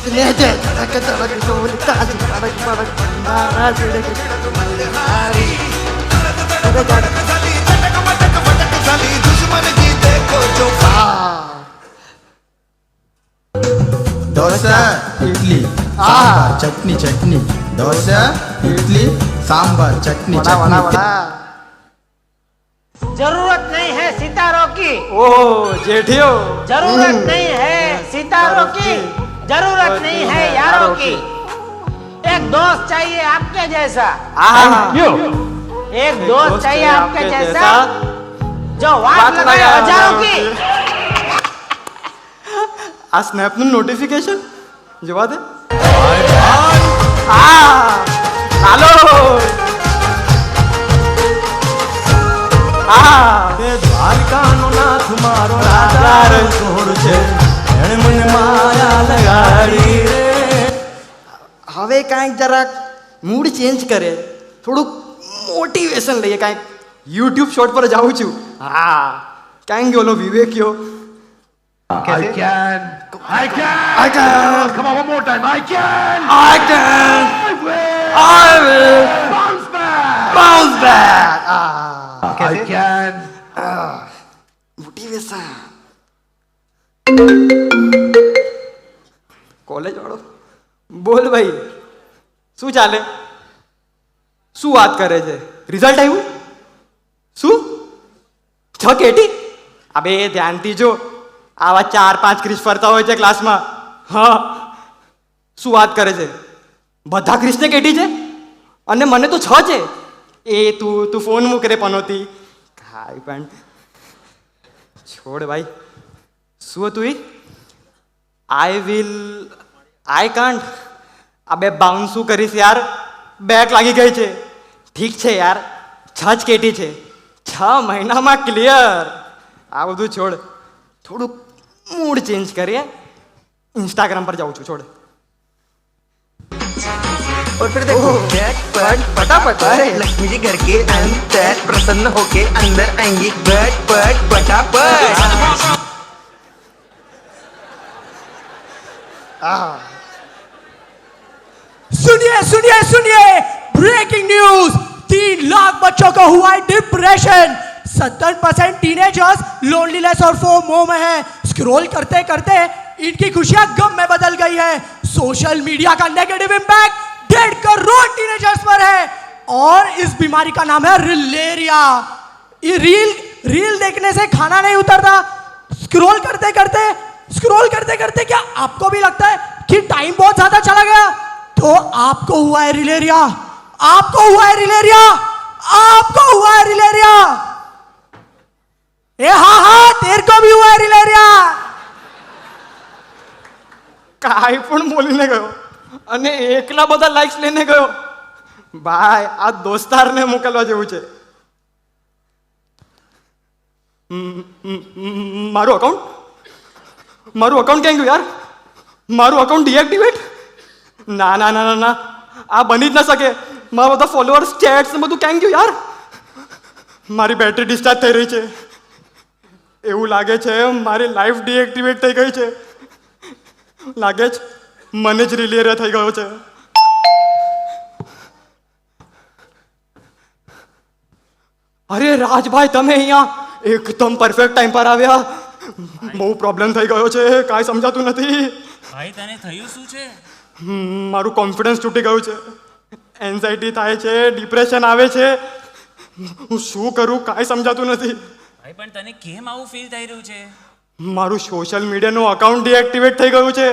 स्नेह धड़क धड़क ढोल ताज धड़क धड़क भंडारा झड़क मल्हारी दुश्मन की देखो जो डोसा इडली सांबार चटनी चटनी डोसा इडली सांबार चटनी वड़ा वड़ा चटनी वड़ा जरूरत नहीं है सितारों की, ओ जेठियो जरूरत नहीं है सितारों की, जरूरत नहीं है यारों की। एक दोस्त चाहिए आपके जैसा, एक दोस्त चाहिए आपके जैसा जो वाट लगाए हजारों की। આ સ્નેપનું નોટિફિકેશન જોવા દે હાલો દ્વારકાનો નાથ મારો રાજા રણછોડ છે એણે મને માયા લગાડી રે. હવે કાંઈક જરાક મૂડ ચેન્જ કરે થોડુંક મોટિવેશન લઈએ કાંઈક યુટ્યુબ શોર્ટ પર જાઉં છું હા કાંઈક ઓલો વિવેક્યો I can. I can. Come on, one more time. I can. I can. I will Bounce back. bounce back. I can. Motivation college વાળો બોલ ભાઈ શું ચાલે શું વાત કરે છે રિઝલ્ટ આવ્યું શું 6 કેટી અબે ધ્યાનથી જો આવા 4-5 ક્રિશ ફરતા હોય છે ક્લાસમાં હા શું વાત કરે છે બધા ક્રિશને કેટી છે અને મને તો 6 છે એ તું ફોન મૂક રે પનોતી કાંઈ પણ છોડ ભાઈ શું હતું એ આઈ કાન્ટ અબે બાઉન્સ શું કરીશ યાર બેક લાગી ગઈ છે ઠીક છે યાર 6 જ કેટી છે 6 મહિનામાં ક્લિયર આ બધું છોડ થોડુંક મૂડ ચેન્જ કરીએ इंस्टाग्राम पर जाऊँ छोड़ और फिर देखो बैक पट पटापट लक्ष्मी जी घर के अंदर प्रसन्न होके अंदर आएंगी बैक पट पटापट. सुनिए सुनिए सुनिए ब्रेकिंग न्यूज 3 लाख बच्चों को हुआ है डिप्रेशन 70% टीनेजर्स लोनलीनेस और फोमो में है स्क्रॉल करते करते इनकी खुशियां गम में बदल गई है सोशल मीडिया का नेगेटिव इंपैक्ट 1.5 करोड़ टीनेजर्स पर है और इस बीमारी का नाम है रिलेरिया ये रील देखने से खाना नहीं उतरता स्क्रॉल करते करते क्या आपको भी लगता है कि टाइम बहुत ज्यादा चला गया तो आपको हुआ है रिलेरिया आपको हुआ है रिलेरिया आपको हुआ है रिलेरिया ए हाँ तेरे को भी हुआ है रिलेरिया કાંઈ પણ બોલીને ગયો અને એકલા બધા લાઇક્સ લઈને ગયો ભાઈ આ દોસ્તારને મોકલવા જેવું છે મારું અકાઉન્ટ ક્યાં ગયું યાર મારું અકાઉન્ટ ડીએક્ટિવેટ ના ના ના ના ના આ બની જ ન શકે મારા બધા ફોલોઅર્સ ચેટ્સ ને બધું ક્યાં ગયું યાર મારી બેટરી ડિસ્ચાર્જ થઈ રહી છે એવું લાગે છે મારી લાઈફ ડીએક્ટિવેટ થઈ ગઈ છે લાગે છે મને જ રિલેરિયા થઈ ગયો છે અરે રાજભાઈ તમે અહીંયા એકદમ પરફેક્ટ ટાઈમ પર આવ્યા બહુ પ્રોબ્લેમ થઈ ગયો છે કાંઈ સમજાતું નથી ભાઈ તને થયું શું છે મારું કોન્ફિડન્સ તૂટી ગયું છે એન્ઝાઇટી થાય છે ડિપ્રેશન આવે છે હું શું કરું કાંઈ સમજાતું નથી ભાઈ પણ તને કેમ આવું ફીલ થઈ રહ્યું છે મારું સોશિયલ મીડિયાનું અકાઉન્ટ ડીએક્ટિવેટ થઈ ગયું છે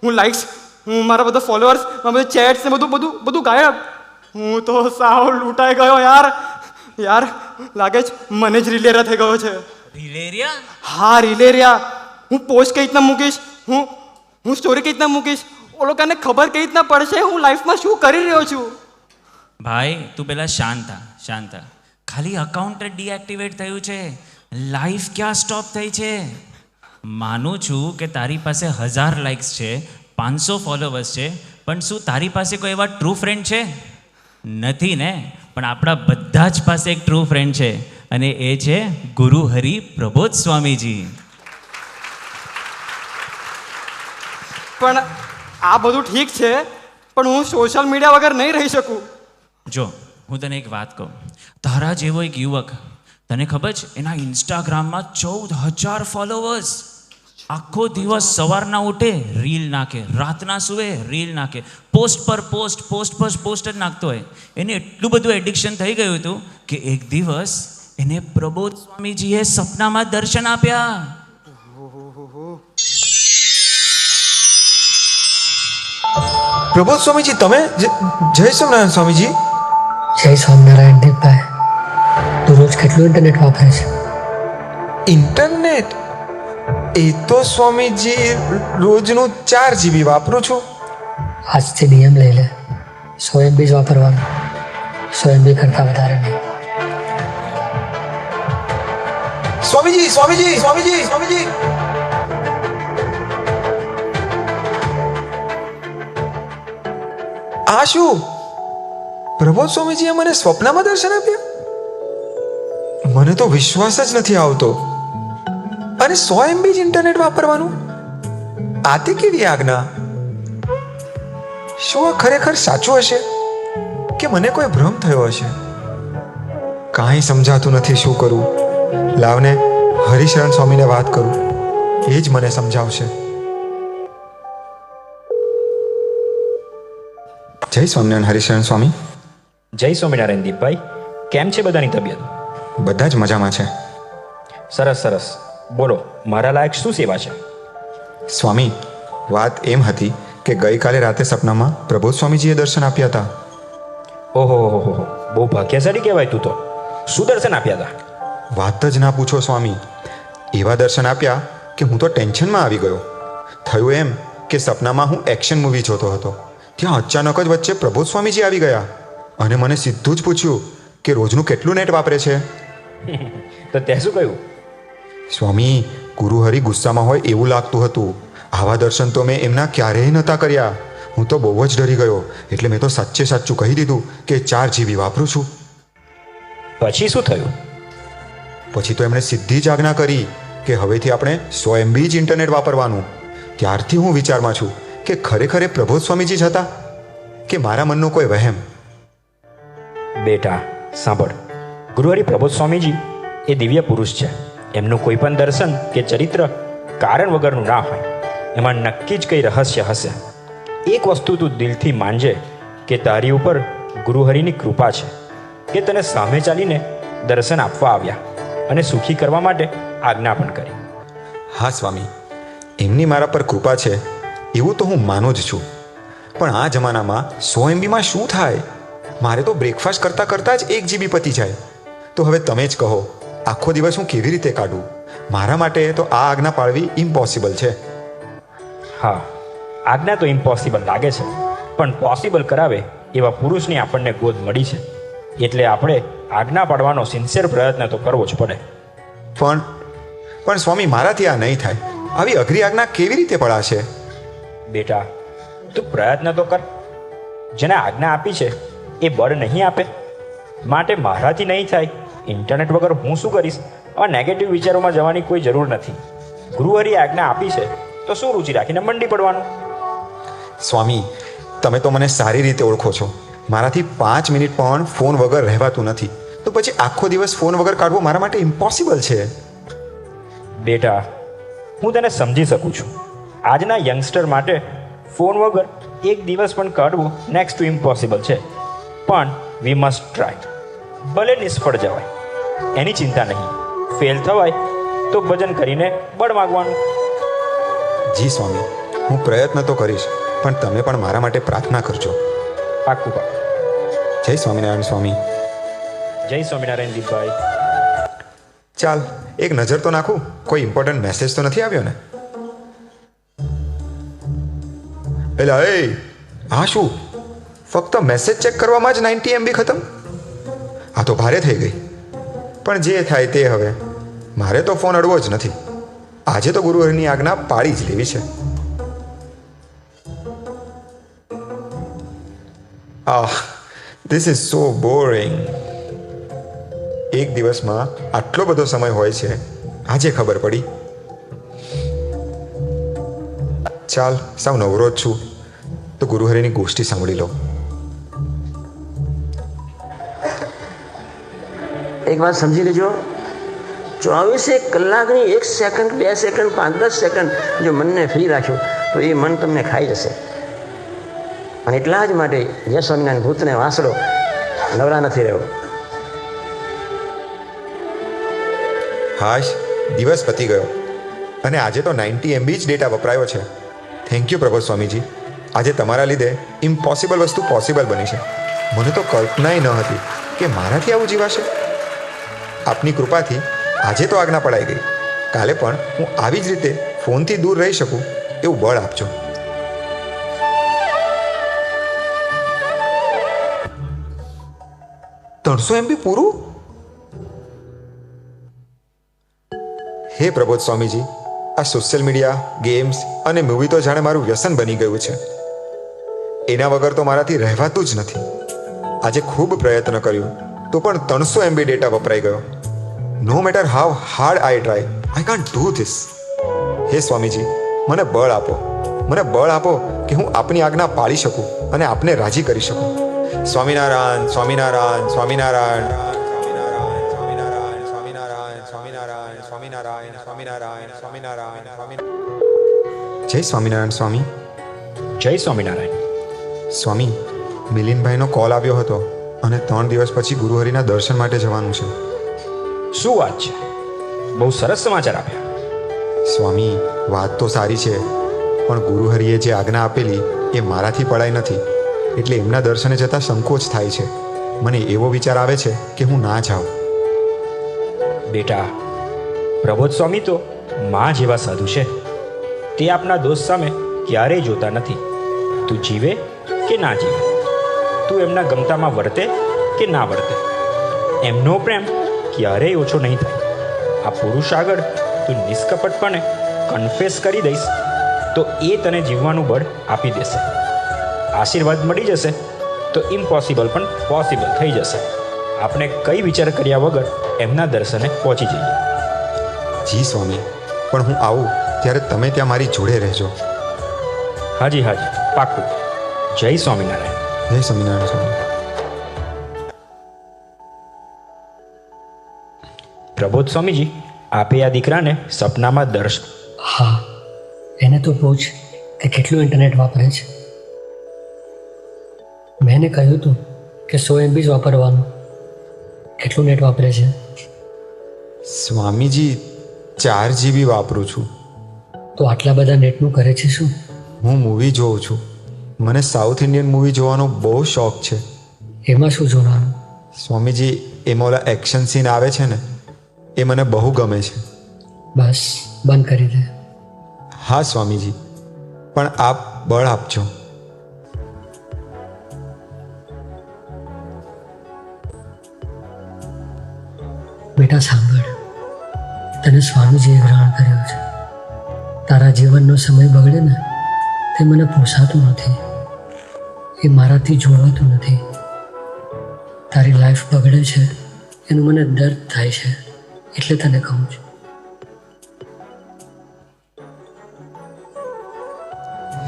હું લાઇક્સ હું મારા બધા ફોલોઅર્સ મારા બધા ચેટ્સ ને બધું ગાયબ હું તો સાવ લૂંટાઈ ગયો યાર લાગે છે મને જ રિલેરિયા થઈ ગયો છે રિલેરિયા હા રિલેરિયા હું પોસ્ટ કઈ રીતના મૂકીશ હું સ્ટોરી કઈ રીતના મૂકીશ ઓ લોકોને ખબર કઈ રીતના પડશે હું લાઈફમાં શું કરી રહ્યો છું ભાઈ તું પહેલાં શાંત થા ખાલી અકાઉન્ટ જ ડીએક્ટિવેટ થયું છે લાઈફ ક્યાં સ્ટોપ થઈ છે માનું છું કે તારી પાસે 1000 લાઇક્સ છે 500 ફોલોવર્સ છે પણ શું તારી પાસે કોઈ એવા ટ્રુ ફ્રેન્ડ છે નથી ને પણ આપણા બધા જ પાસે એક ટ્રુ ફ્રેન્ડ છે અને એ છે ગુરુ હરિ પ્રબોધ સ્વામીજી પણ આ બધું ઠીક છે, પણ હું સોશિયલ મીડિયા વગર નહીં રહી શકું. જો હું તને એક વાત કહું, તારા જેવો એક યુવક, તને ખબર છે એના ઇન્સ્ટાગ્રામમાં 14,000 ફોલોવર્સ. આખો દિવસ સવારના ઉઠે રીલ નાખે, રાતના સુવે રીલ નાખે, પોસ્ટ પર પોસ્ટ જ નાખતો હોય. એને એટલું બધું એડિક્શન થઈ ગયું હતું કે એક દિવસ એને પ્રબોધ સ્વામીજીએ સપનામાં દર્શન આપ્યા. પ્રબોધ સ્વામીજી તમે જય સ્વામિનારાયણ સ્વામીજી. જય સ્વામિનારાયણ દીપભાઈ, તું રોજ કેટલું ઇન્ટરનેટ વાપરે છે? ઇન્ટરનેટ? એ તો સ્વામીજી રોજનું 4 GB વાપરું છું. આજથી નિયમ લઈ લે, 100 MB જ વાપરવાનું, 100 MB કરતાં વધારે નહીં. સ્વામીજી સ્વામીજી સ્વામીજી સ્વામીજી આ શું? પ્રબોધ સ્વામીજીએ મને સ્વપ્નમાં દર્શન આપ્યા? મને તો વિશ્વાસ જ નથી આવતો. અને 100 MB જ ઇન્ટરનેટ વાપરવાનું? આ તે કેવી આજ્ઞા? શું આ ખરેખર સાચું હશે કે મને કોઈ ભ્રમ થયો હશે? કાંઈ સમજાતું નથી શું કરું. લાવને હરિશરણ સ્વામીને વાત કરું, એ જ મને સમજાવશે. જય સ્વામિનારાયણ હરિશરણ સ્વામી. જય સ્વામિનારાયણ દીપભાઈ, કેમ છે બધાની તબિયત? બધા જ મજામાં છે. સરસ સરસ, બોલો મારા લાયક શું સેવા છે? સ્વામી, વાત એમ હતી કે ગઈકાલે રાતે સપનામાં પ્રબોધ સ્વામીજીએ દર્શન આપ્યા હતા. ઓહો હો હો, બહુ ભાગ્યશાળી કહેવાય તું તો. શું દર્શન આપ્યા હતા? વાત જ ના પૂછો સ્વામી. એવા દર્શન આપ્યા કે હું તો ટેન્શનમાં આવી ગયો. થયું એમ કે સપનામાં હું એક્શન મૂવી જોતો હતો, ત્યાં અચાનક જ વચ્ચે પ્રબોધ સ્વામીજી આવી ગયા અને મને સીધું જ પૂછ્યું કે રોજનું કેટલું નેટ વાપરે છે. તો તે શું કહ્યું? સ્વામી, ગુરુહરિ ગુસ્સામાં હોય એવું લાગતું હતું. આવા દર્શન તો મેં એમના ક્યારેય નહોતા કર્યા. હું તો બહુ જ ડરી ગયો, એટલે મેં તો સાચે સાચું કહી દીધું કે 4 GB વાપરું છું. પછી શું થયું? પછી તો એમણે સીધી જ આજ્ઞા કરી કે હવેથી આપણે 100 MB જ ઇન્ટરનેટ વાપરવાનું. ત્યારથી હું વિચારમાં છું કે ખરેખર એ પ્રબોધ સ્વામીજી જ હતા કે મારા મનનો કોઈ વહેમ. બેટા સાંભળ, ગુરુહરિ પ્રબોધ સ્વામીજી એ દિવ્ય પુરુષ છે. એમનું કોઈ પણ દર્શન કે ચરિત્ર કારણ વગરનું ના હોય. એમાં નક્કી જ કંઈ રહસ્ય હશે. એક વસ્તુ તું દિલથી માનજે કે તારી ઉપર ગુરુહરિની કૃપા છે કે તને સામે ચાલીને દર્શન આપવા આવ્યા અને સુખી કરવા માટે આજ્ઞા પણ કરી. હા સ્વામી, એમની મારા પર કૃપા છે એવું તો હું માનું જ છું. પણ આ જમાનામાં 100 MBમાં શું થાય? મારે તો બ્રેકફાસ્ટ કરતાં કરતાં જ 1 GB પતી જાય. તો હવે તમે જ કહો, આખો દિવસ હું કેવી રીતે કાઢું? મારા માટે તો આ આજ્ઞા પાળવી ઇમ્પોસિબલ છે. હા, આજ્ઞા તો ઇમ્પોસિબલ લાગે છે, પણ પોસિબલ કરાવે એવા પુરુષની આપણને ગોદ મળી છે. એટલે આપણે આજ્ઞા પાડવાનો સિન્સિયર પ્રયત્ન તો કરવો જ પડે. પણ સ્વામી, મારાથી આ નહીં થાય. આવી અઘરી આજ્ઞા કેવી રીતે પડાશે? બેટા તું પ્રયત્ન તો કર. જેને આજ્ઞા આપી છે એ બળ નહીં આપે. માટે મારાથી નહીં થાય, ઇન્ટરનેટ વગર હું શું કરીશ? આવા નેગેટિવ વિચારોમાં જવાની કોઈ જરૂર નથી. ગુરુહરિએ આજ્ઞા આપી છે તો શું રુચિ રાખીને મંડી પડવાનું? સ્વામી, તમે તો મને સારી રીતે ઓળખો છો. મારાથી 5 મિનિટ પણ ફોન વગર રહેવાતું નથી. તો પછી આખો દિવસ ફોન વગર કાઢવો મારા માટે ઇમ્પોસિબલ છે. બેટા હું તને સમજી શકું છું. આજના યંગસ્ટર માટે ફોન વગર એક દિવસ પણ કાઢવું નેક્સ્ટ ટુ ઇમ્પોસિબલ છે. પણ વી મસ્ટ ટ્રાય. ભલે નિષ્ફળ જવાય એની ચિંતા નહીં. ફેલ થવાય તો ભજન કરીને બળ માગવાનું. જી સ્વામી, હું પ્રયત્ન તો કરીશ, પણ તમે પણ મારા માટે પ્રાર્થના કરજો. પાક્કું પાક. જય સ્વામિનારાયણ સ્વામી. જય સ્વામિનારાયણ દીપભાઈ. ચાલ એક નજર તો નાખું, કોઈ ઇમ્પોર્ટન્ટ મેસેજ તો નથી આવ્યો ને? એલા એ, હા શું ફક્ત મેસેજ ચેક કરવામાં જ 90 MB ખતમ? આ તો ભારે થઈ ગઈ. પણ જે થાય તે હવે. મારે તો ફોન અડવો જ નથી. આજે તો ગુરુહરિની આજ્ઞા પાળી જ લેવી છે. This is so boring. એક દિવસમાં આટલો બધો સમય હોય છે, આજે ખબર પડી. ચાલ સાવ નવરો જ છું તો ગુરુહરિની ગોષ્ઠી સાંભળી લો. એક વાત સમજી લેજો, 24 કલાકની 1 સેકન્ડ 2 સેકન્ડ 5-10 સેકન્ડ જો મનને ફ્રી રાખ્યું તો એ મન તમને ખાઈ જશે. અને એટલા જ માટે જય સ્વામિનારાયણ ભૂતને વાંસળો, નવરા નથી રહ્યો. હાશ, દિવસ પતી ગયો અને આજે તો 90 MB જ ડેટા વપરાયો છે. થેન્ક યુ પ્રભુ સ્વામીજી. આજે તમારા લીધે ઇમ્પોસિબલ વસ્તુ પોસિબલ બની છે. મને તો કલ્પનાય ન હતી કે મારાથી આવું જીવાશે. આપની કૃપાથી આજે તો આજ્ઞા પડાઈ ગઈ. કાલે પણ હું આવી જ રીતે ફોનથી દૂર રહી શકું એવું બળ આપજો. $300 MB પૂરું? હે પ્રબોધ સ્વામીજી, આ સોશિયલ મીડિયા, ગેમ્સ અને મૂવી તો જાણે મારું વ્યસન બની ગયું છે. એના વગર તો મારાથી રહેવાતું જ નથી. આજે ખૂબ પ્રયત્ન કર્યો તો પણ 300 MB ડેટા વપરાઈ ગયો. No matter how hard I try, I can't do this. હે સ્વામીજી, મને બળ આપો, મને બળ આપો કે હું આપની આજ્ઞા પાળી શકું અને આપને રાજી કરી શકું. સ્વામિનારાયણ, સ્વામિનારાયણ, સ્વામિનારાયણ, સ્વામિનારાયણ, સ્વામિનારાયણ, સ્વામિનારાયણ, સ્વામિનારાયણ, સ્વામિનારાયણ, સ્વામિનારાયણ, સ્વામિનારાયણ. જય સ્વામિનારાયણ સ્વામી. જય સ્વામિનારાયણ. સ્વામી, મિલિનભાઈનો કોલ આવ્યો હતો અને 3 દિવસ પછી ગુરુહરિના દર્શન માટે જવાનું છે. શું વાત છે? બહુ સરસ સમાચાર આપ્યા. સ્વામી, વાત તો સારી છે પણ ગુરુહરિએ જે આજ્ઞા આપેલી એ મારાથી પડાઈ નથી, એટલે એમના દર્શને જતાં સંકોચ થાય છે. મને એવો વિચાર આવે છે કે હું ના જાઉં. બેટા, પ્રબોધ સ્વામી તો માં જેવા સાધુ છે. તે આપના દોસ્ત સામે ક્યારેય જોતા નથી. તું જીવે કે ના જીવે, તું એમના ગમતામાં વર્તે કે ના વર્તે, એમનો પ્રેમ ક્યારેય ઓછો નહીં થાય. આ પુરુષ આગળ તું નિષ્કપટપણે કન્ફેસ કરી દઈશ તો એ તને જીવવાનું બળ આપી દેશે. આશીર્વાદ મળી જશે તો ઇમ્પોસિબલ પણ પોસિબલ થઈ જશે. આપણે કઈ વિચાર કર્યા વગર એમના દર્શને પહોંચી જઈએ. જી સ્વામી, પણ હું આવું ત્યારે તમે ત્યાં મારી જોડે રહેજો. હાજી હાજી, પાક્કું. જય સ્વામિનારાયણ. જય સ્વામિનારાયણ સ્વામી. પ્રબોધ સ્વામીજી, આપે આ દીકરાને સપનામાં દર્શન. હા, એને તો પૂછ કે કેટલું ઇન્ટરનેટ વાપરે છે. મેં એને કહ્યું હતું કે 100 MB જ વાપરવાનું. કેટલું નેટ વાપરે છે? સ્વામીજી, 4 GB વાપરું છું. તો આટલા બધા નેટનું કરે છે શું? હું મૂવી જોઉં છું. મને સાઉથ ઇન્ડિયન મૂવી જોવાનો બહુ શોખ છે. એમાં શું જોવાનું? સ્વામીજી, એમાં ઓલા એક્શન સીન આવે છે ને, એ મને બહુ ગમે છે. બસ બંધ કરી દે. હા સ્વામીજી, પણ આપ બળ આપજો. બેટા સાંભળ, તને સ્વામીજીએ ગ્રહણ કર્યો છે. તારા જીવનનો સમય બગડે ને તે મને પોસાતું નથી, એ મારાથી જોવાતું નથી. તારી લાઈફ બગડે છે એનું મને દર્દ થાય છે, એટલે તને કહું છું.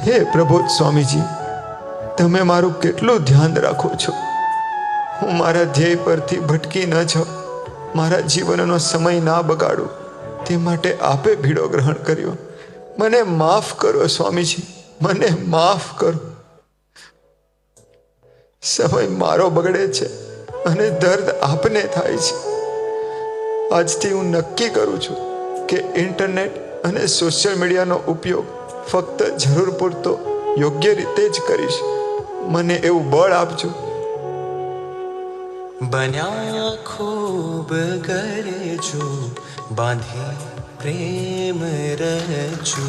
હે પ્રબોધ સ્વામીજી, તમે મારું કેટલું ધ્યાન રાખો છો. હું મારા ધ્યેય પરથી ભટકી ન જાઉં, મારા જીવનનો સમય ના બગાડું, તે માટે આપે ભીડો ગ્રહણ કર્યો. મને માફ કરો સ્વામીજી, મને માફ કરો. સમય મારો બગડે છે અને દર્દ આપને થાય છે. આજથી હું નક્કી કરું છું કે ઇન્ટરનેટ અને સોશિયલ મીડિયાનો ઉપયોગ ફક્ત જરૂર પૂરતો યોગ્ય રીતે જ કરીશ. મને એવું બળ આપજો. બન્યા ખૂબ ગરજુ, બાંધી પ્રેમ રજુ,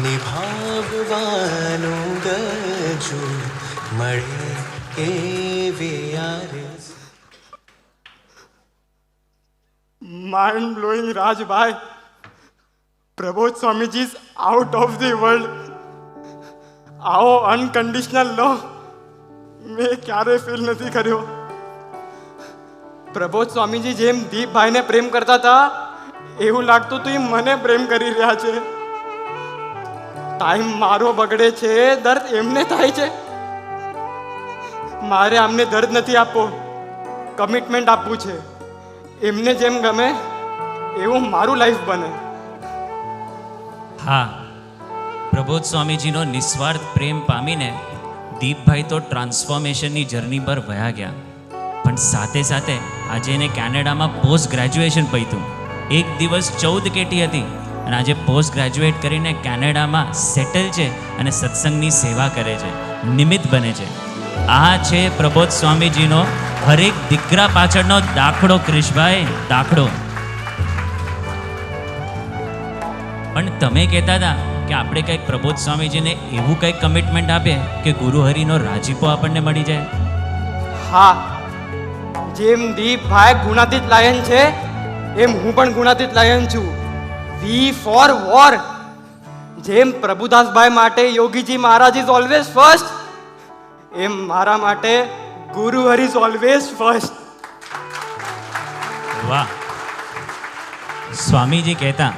નિભાવવાનું ગજુ, મળે એવી આરસ. માઇન્ડ બ્લોઈંગ રાજભાઈ, Prabodh Swamiji is out of the world. આવો અનકન્ડિશનલ લો મેં ક્યારે ફીલ નથી કર્યો. પ્રબોધ સ્વામીજી જેમ દીપભાઈને પ્રેમ કરતા હતા એવું લાગતું હતું એ મને પ્રેમ કરી રહ્યા છે. ટાઈમ મારો બગડે છે, દર્દ એમને થાય છે. મારે આમને દર્દ નથી આપવો, કમિટમેન્ટ આપવું છે. એમને જેમ ગમે એવું મારું લાઈફ બને. હા, પ્રબોધ સ્વામીજીનો નિસ્વાર્થ પ્રેમ પામીને દીપભાઈ તો ટ્રાન્સફોર્મેશનની જર્ની પર વયા ગયા, પણ સાથે સાથે આજે એને કેનેડામાં પોસ્ટ ગ્રેજ્યુએશન પત્યું. એક દિવસ 14 કેટી હતી અને આજે પોસ્ટ ગ્રેજ્યુએટ કરીને કેનેડામાં સેટલ છે અને સત્સંગની સેવા કરે છે, નિમિત્ત બને છે. આ છે પ્રબોધ સ્વામીજીનો હરેક દીકરા પાછળનો દાખલો. ક્રિશભાઈ, દાખલો. પણ તમે કહેતા હતા કે આપણે કંઈક પ્રબોધ સ્વામીજીને એવું કંઈક કમિટમેન્ટ આપીએ કે ગુરુહરિનો રાજીપો આપણને મળી જાય. હા, જેમ દીપભાઈ ગુણાતીત લાયન છે એમ હું પણ ગુણાતીત લાયન છું. વી ફોર વોર. જેમ પ્રભુદાસભાઈ માટે યોગીજી મહારાજ ઇઝ ઓલવેઝ ફર્સ્ટ, એમ મારા માટે ગુરુ હરિ ઇઝ ઓલવેઝ ફર્સ્ટ. વાહ. સ્વામીજી કહેતા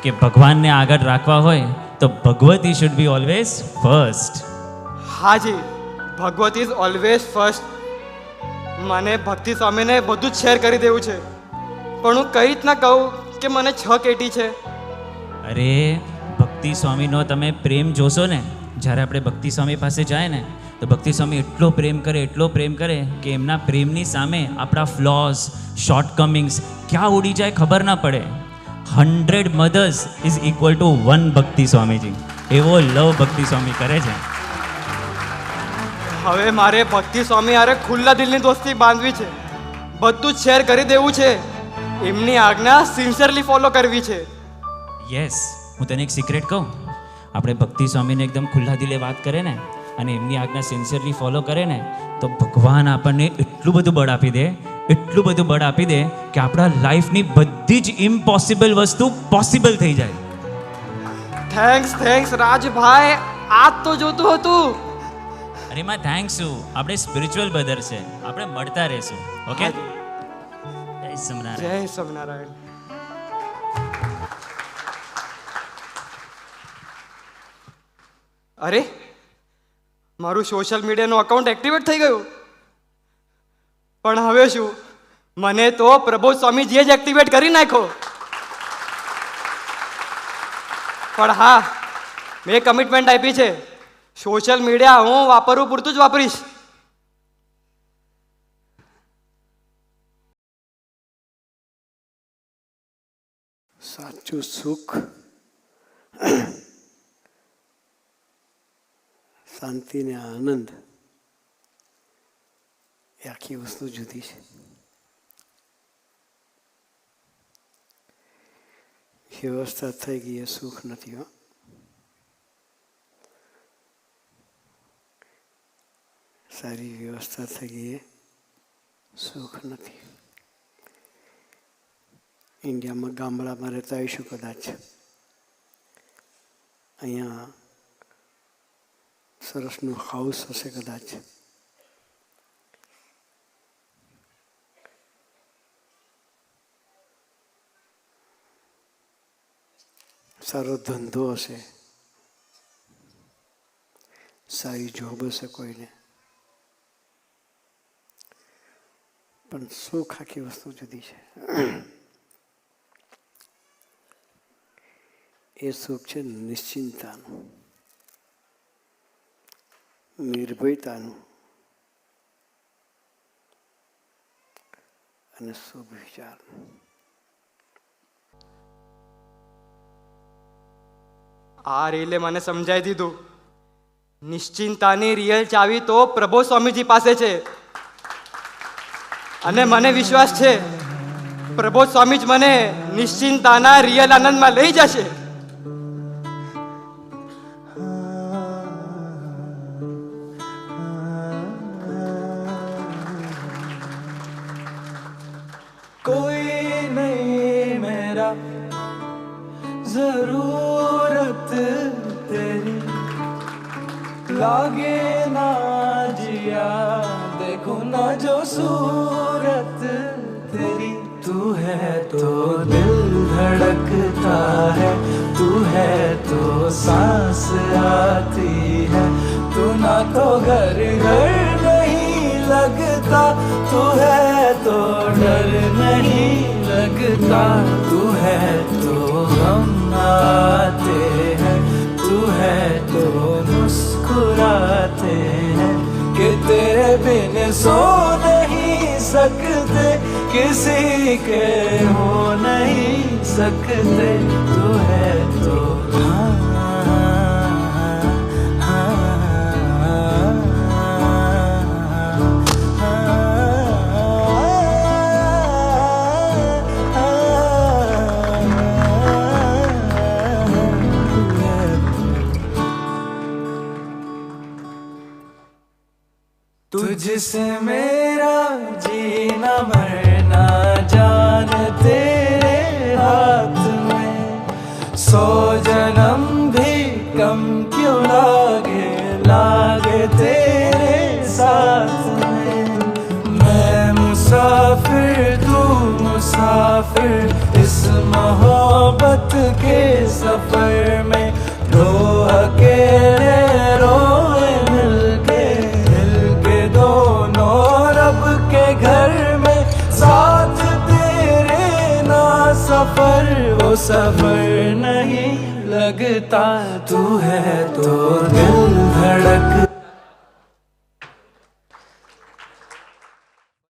કે ભગવાનને આગળ રાખવા હોય તો Bhagwati should be always first. હાજી, ભગવત ઇઝ ઓલવેઝ ફર્સ્ટ. મને ભક્તિ સ્વામીને બધું જ શેર કરી દેવું છે, પણ હું કઈ રીતના કહું કે મને 6 કેટી છે. અરે, ભક્તિ સ્વામીનો તમે પ્રેમ જોશો ને, જ્યારે આપણે ભક્તિ સ્વામી પાસે જાય ને તો ભક્તિ સ્વામી એટલો પ્રેમ કરે કે એમના પ્રેમની સામે આપણા ફ્લોઝ, શોર્ટકમિંગ્સ ક્યાં ઉડી જાય ખબર ના પડે. 100 મધર્સ ઇઝ ઇક્વલ ટુ 1 ભક્તિ સ્વામીજી. એવો લવ ભક્તિ સ્વામી કરે છે. હવે મારે ભક્તિ સ્વામી હારે ખુલ્લા દિલની દોસ્તી બાંધવી છે, બધું જ શેર કરી દેવું છે, એમની આજ્ઞા સિન્સિયરલી ફોલો કરવી છે. યસ, હું તને એક સિક્રેટ કહું. આપણે ભક્તિ સ્વામીને એકદમ ખુલ્લા દિલે વાત કરે ને અને એમની આજ્ઞા સિન્સિયરલી ફોલો કરે ને તો ભગવાન આપણને એટલું બધું બળ આપી દે, એટલું બધું બળ આપી દે કે આપણા લાઈફની બધી જ ઇમ્પોસિબલ વસ્તુ પોસિબલ થઈ જાય. થેન્ક્સ રાજભાઈ, આ તો જોતું હતું. અરે એમાં થેન્ક્સ શું, આપણે સ્પિરિચ્યુઅલ બ્રધર છે, આપણે મળતા રહેશું. ઓકે, જય સ્વામિનારાયણ. જય સ્વામિનારાયણ. અરે, મારું સોશિયલ મીડિયાનું અકાઉન્ટ એક્ટિવેટ થઈ ગયું. પણ હવે શું, મને તો પ્રબોધ સ્વામીજીએ જ એક્ટિવેટ કરી નાખ્યો. પણ હા, મેં કમિટમેન્ટ આપી છે, સોશિયલ મીડિયા હું વાપરવું પૂરતું જ વાપરીશ. સાચું સુખ, શાંતિ ને આનંદ એ આખી વસ્તુ જુદી છે. વ્યવસ્થા થઈ ગઈ એ સુખ નથી. હો, સારી વ્યવસ્થા થઈ ગઈ એ સુખ નથી. ઇન્ડિયામાં ગામડામાં રહેતા આવીશું કદાચ, અહીંયા સરસનું હાઉસ હશે કદાચ, સારો ધંધો હશે, સારી જોબ હશે કોઈને, પણ સુખ આખી વસ્તુ જુદી છે. એ સુખ છે નિશ્ચિંતાનું, નિર્ભયતાનું અને શુભ વિચારનું. આ રીલે મને સમજાવી દીધું, નિશ્ચિંતાની રિયલ ચાવી તો પ્રભુ સ્વામીજી પાસે છે. અને મને વિશ્વાસ છે પ્રબોધ સ્વામી જ મને નિશ્ચિંતાના રિયલ આનંદમાં લઈ જશે. कोई नहीं मेरा जरूरत तेरी लागे ना जिया देखो ना जो सूरत तेरी तू है तो दिल धड़कता है तू है तो सांस आती है, तू ना तो घर घर नहीं लगता, तू है तो डर नहीं लगता, तू है तो हम आते हैं, तू है तो मुस्कुराते हैं, कि तेरे बिन सो नहीं सकते, किसी के हो नहीं सकते, तू है तो तुझसे मेरा जीना मरना जान तेरे हाथ में, 100 जन्म भी कम क्यों लागे, लागे तेरे साथ में। मैं मुसाफिर तू मुसाफिर इस मोहब्बत के सफर में, दो अकेले रोए मिलके, के घर में साथ तेरे ना सफर, वो सफर नहीं लगता, तू है तो दिल धड़क